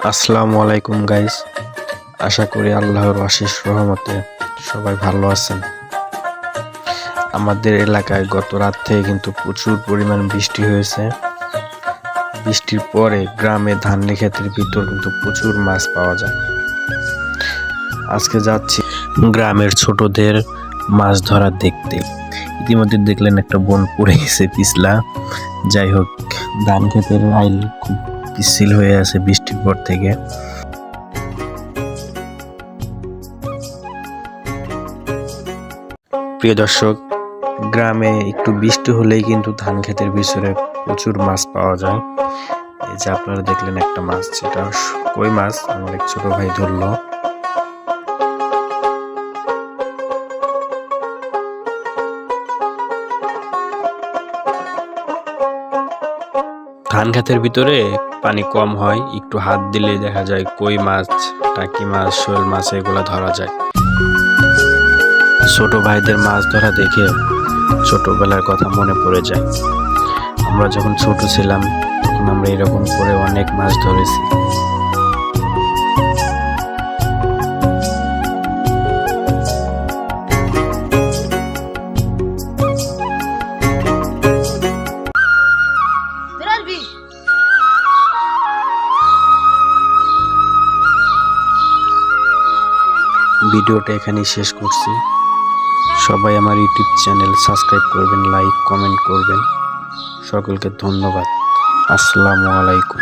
আসসালামু আলাইকুম গাইস, আশা করি আল্লাহর অশেষ রহমতে সবাই ভালো আছেন। আমাদের এলাকায় গত রাত থেকে কিন্তু প্রচুর পরিমাণ বৃষ্টি হয়েছে। বৃষ্টির পরে গ্রামে ধান ক্ষেতের ভিতর কিন্তু প্রচুর মাছ পাওয়া যায়। আজকে যাচ্ছি গ্রামের ছোটদের মাছ ধরা দেখতে। ইতিমধ্যে দেখলেন একটা বোন পড়ে গেছে পিছলা। যাই হোক, ধান ক্ষেতের আইল খুব পিচ্ছিল হয়ে আছে বৃষ্টির পর থেকে। প্রিয় দর্শক, গ্রামে একটু বৃষ্টি হলেই কিন্তু ধান ক্ষেতের ভিতরে প্রচুর মাছ পাওয়া যায়। এই যে আপনারা দেখলেন একটা মাছ, যেটা কই মাছ আমার এক ছোট ভাই ধরলো। ধান ক্ষেতের ভিতরে পানি কম হয়, একটু হাত দিলে দেখা যায় কই মাছ, টাকি মাছ, শোল মাছ এগুলো ধরা যায়। ছোট ভাইদের মাছ ধরা দেখে ছোটবেলার কথা মনে পড়ে যায়। আমরা যখন ছোট ছিলাম তখন আমরা এরকম করে অনেক মাছ ধরেছি। ভিডিওটা এখানেই শেষ করছি। সবাই আমার ইউটিউব চ্যানেল সাবস্ক্রাইব করবেন, লাইক কমেন্ট করবেন। সকলকে ধন্যবাদ। আসসালামু আলাইকুম।